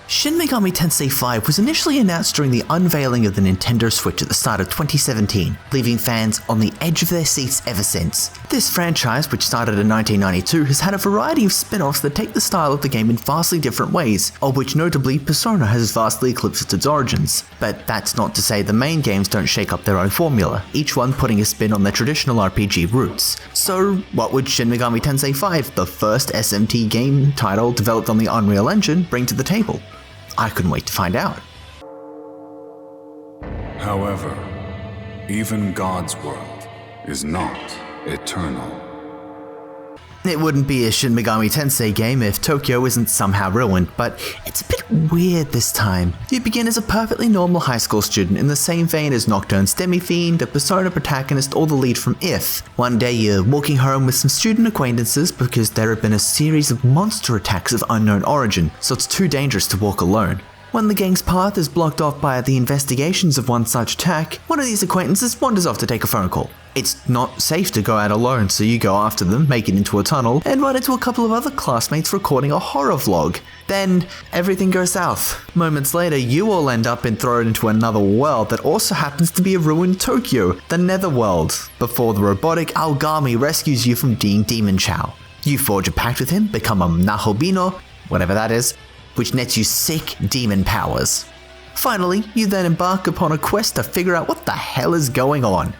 Shin Megami Tensei 5 was initially announced during the unveiling of the Nintendo Switch at the start of 2017, leaving fans on the edge of their seats ever since. This franchise, which started in 1992, has had a variety of spin-offs that take the style of the game in vastly different ways, of which notably Persona has vastly eclipsed its origins. But that's not to say the main games don't shake up their own formula, each one putting a spin on their traditional RPG roots. So what would Shin Megami Tensei 5, the first SMT game title developed on the Unreal Engine, bring to the table? I couldn't wait to find out. However, even God's world is not eternal. It wouldn't be a Shin Megami Tensei game if Tokyo isn't somehow ruined, but it's a bit weird this time. You begin as a perfectly normal high school student in the same vein as Nocturne's Demi-Fiend, a Persona protagonist, or the lead from If. One day you're walking home with some student acquaintances because there have been a series of monster attacks of unknown origin, so it's too dangerous to walk alone. When the gang's path is blocked off by the investigations of one such attack, one of these acquaintances wanders off to take a phone call. It's not safe to go out alone, so you go after them, make it into a tunnel, and run into a couple of other classmates recording a horror vlog. Then, everything goes south. Moments later, you all end up being thrown into another world that also happens to be a ruined Tokyo, the Netherworld, before the robotic Aogami rescues you from Demon Chow. You forge a pact with him, become a Nahobino, whatever that is, which nets you sick demon powers. Finally, you then embark upon a quest to figure out what the hell is going on.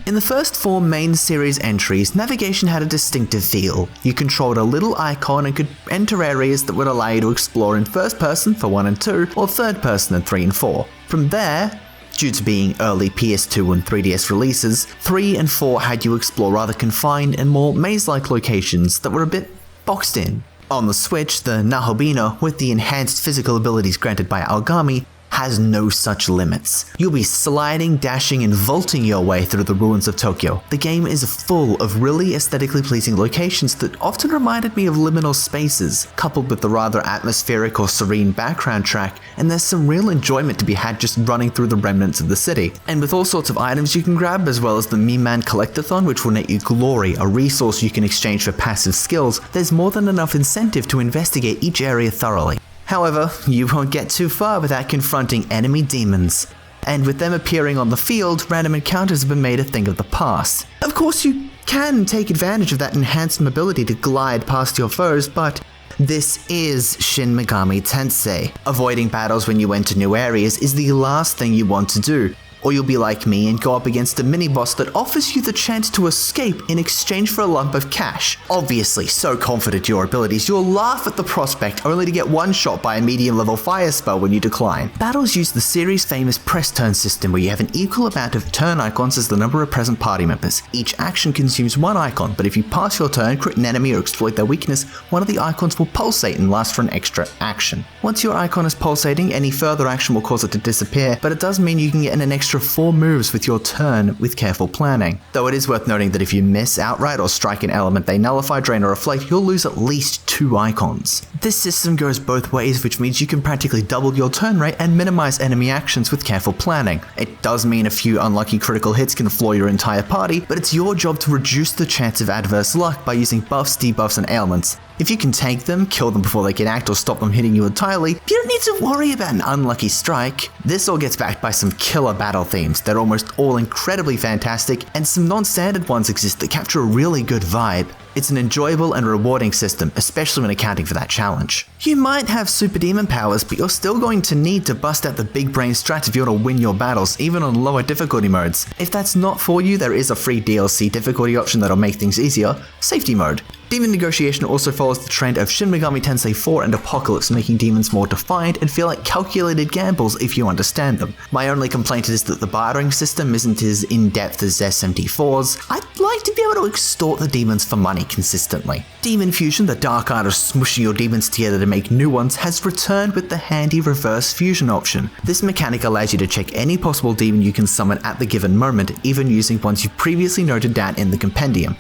In the first 4 main series entries, navigation had a distinctive feel. You controlled a little icon and could enter areas that would allow you to explore in first person for 1 and 2, or third person in 3 and 4. From there, due to being early PS2 and 3DS releases, 3 and 4 had you explore rather confined and more maze-like locations that were a bit boxed in. On the Switch, the Nahobino, with the enhanced physical abilities granted by Aogami, has no such limits. You'll be sliding, dashing, and vaulting your way through the ruins of Tokyo. The game is full of really aesthetically pleasing locations that often reminded me of liminal spaces, coupled with the rather atmospheric or serene background track, and there's some real enjoyment to be had just running through the remnants of the city. And with all sorts of items you can grab, as well as the Meme-Man Collectathon, which will net you glory, a resource you can exchange for passive skills, there's more than enough incentive to investigate each area thoroughly. However, you won't get too far without confronting enemy demons. And with them appearing on the field, random encounters have been made a thing of the past. Of course, you can take advantage of that enhanced mobility to glide past your foes, but this is Shin Megami Tensei. Avoiding battles when you enter new areas is the last thing you want to do. Or you'll be like me and go up against a mini-boss that offers you the chance to escape in exchange for a lump of cash. Obviously, so confident in your abilities, you'll laugh at the prospect only to get one-shot by a medium-level fire spell when you decline. Battles use the series' famous press turn system where you have an equal amount of turn icons as the number of present party members. Each action consumes 1 icon, but if you pass your turn, crit an enemy or exploit their weakness, one of the icons will pulsate and last for an extra action. Once your icon is pulsating, any further action will cause it to disappear, but it does mean you can get an extra 4 moves with your turn with careful planning. Though it is worth noting that if you miss outright or strike an element they nullify, drain, or reflect, you'll lose at least 2 icons. This system goes both ways, which means you can practically double your turn rate and minimize enemy actions with careful planning. It does mean a few unlucky critical hits can floor your entire party, but it's your job to reduce the chance of adverse luck by using buffs, debuffs, and ailments. If you can tank them, kill them before they can act, or stop them hitting you entirely, you don't need to worry about an unlucky strike. This all gets backed by some killer battle themes. They're almost all incredibly fantastic, and some non-standard ones exist that capture a really good vibe. It's an enjoyable and rewarding system, especially when accounting for that challenge. You might have super demon powers, but you're still going to need to bust out the big brain strats if you want to win your battles, even on lower difficulty modes. If that's not for you, there is a free DLC difficulty option that'll make things easier: Safety Mode. Demon Negotiation also follows the trend of Shin Megami Tensei 4 and Apocalypse, making demons more defined and feel like calculated gambles if you understand them. My only complaint is that the bartering system isn't as in-depth as SMT4's. I'd like to be able to extort the demons for money consistently. Demon Fusion, the dark art of smushing your demons together to make new ones, has returned with the handy reverse fusion option. This mechanic allows you to check any possible demon you can summon at the given moment, even using ones you previously noted down in the compendium.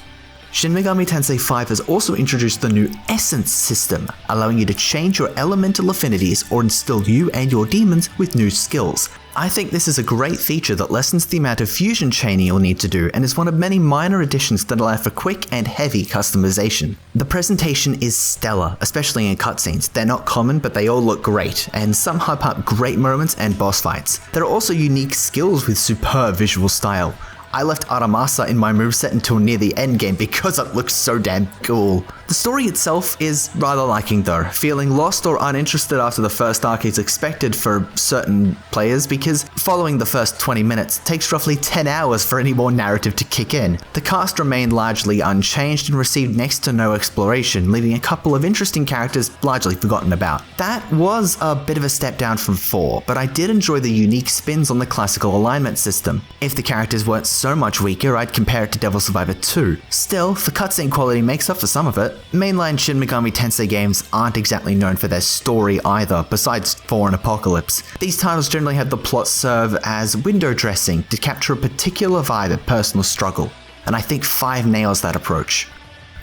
Shin Megami Tensei 5 has also introduced the new Essence system, allowing you to change your elemental affinities or instill you and your demons with new skills. I think this is a great feature that lessens the amount of fusion chaining you'll need to do and is one of many minor additions that allow for quick and heavy customization. The presentation is stellar, especially in cutscenes. They're not common, but they all look great, and some hype up great moments and boss fights. There are also unique skills with superb visual style. I left Aramasa in my moveset until near the endgame because it looks so damn cool. The story itself is rather lacking though. Feeling lost or uninterested after the first arc is expected for certain players because following the first 20 minutes takes roughly 10 hours for any more narrative to kick in. The cast remained largely unchanged and received next to no exploration, leaving a couple of interesting characters largely forgotten about. That was a bit of a step down from 4, but I did enjoy the unique spins on the classical alignment system. If the characters weren't so much weaker, I'd compare it to Devil Survivor 2. Still, the cutscene quality makes up for some of it. Mainline Shin Megami Tensei games aren't exactly known for their story either, besides 4 and Apocalypse. These titles generally have the plot serve as window dressing to capture a particular vibe of personal struggle, and I think 5 nails that approach.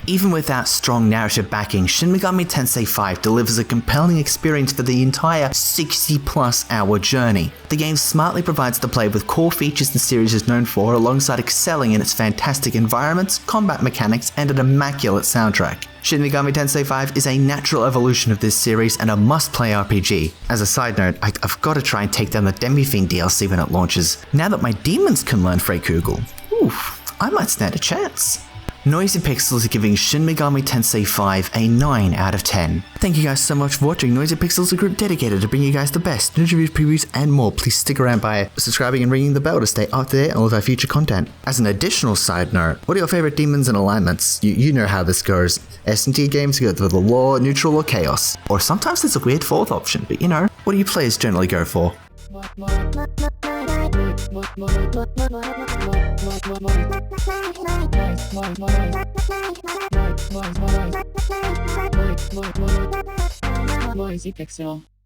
Even without strong narrative backing, Shin Megami Tensei 5 delivers a compelling experience for the entire 60+ hour journey. The game smartly provides the player with core features the series is known for, alongside excelling in its fantastic environments, combat mechanics, and an immaculate soundtrack. Shin Megami Tensei 5 is a natural evolution of this series and a must-play RPG. As a side note, I've got to try and take down the Demi-Fiend DLC when it launches. Now that my demons can learn Freikugel, I might stand a chance. Noisy Pixels are giving Shin Megami Tensei 5 a 9 out of 10. Thank you guys so much for watching. Noisy Pixels is a group dedicated to bringing you guys the best news reviews, previews, and more. Please stick around by subscribing and ringing the bell to stay up to date on all of our future content. As an additional side note, what are your favorite demons and alignments? You know how this goes. S&T games go for the law, neutral, or chaos. Or sometimes there's a weird fourth option, but you know, what do you players generally go for? Noisy Pixel.